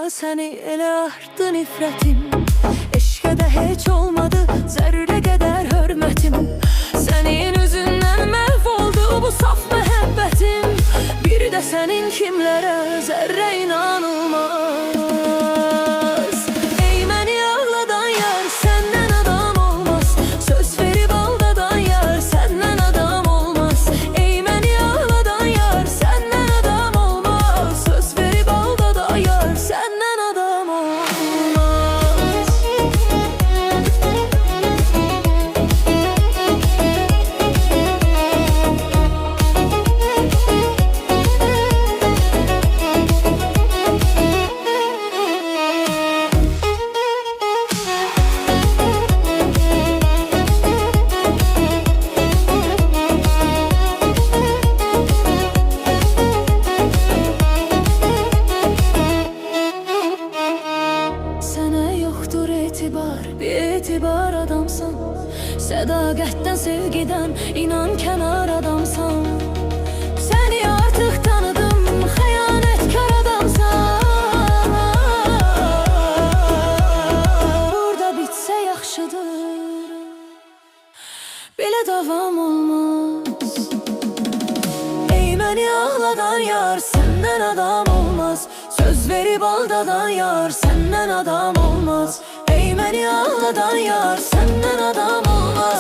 səni elə artdı nifrətim. Eşqə də heç olmadı zərrə qədər hörmətim. Sənin üzündən məhv oldu bu saf məhəbbətim. Bir də sənin kimlərə zərrə inanılmaz. Ey məni ağladan yar, səndən adam olmaz. Söz verib aldadan yar, səndən adam olmaz. Ey məni ağladan yar, səndən adam olmaz. Söz verib aldadan yar, səndən adam olmaz. Etibar adamsan, sədaqətdən, sevgidən inan kənar adamsan. Səni artıq tanıdım, xəyanətkar adamsan. Burada bitsə yaxşıdır, belə davam olmaz. Ey məni ağladan yar, səndən adam olmaz. Söz verib aldadan yar, səndən adam olmaz. Ey məni ağladan yar, səndən adam olmaz.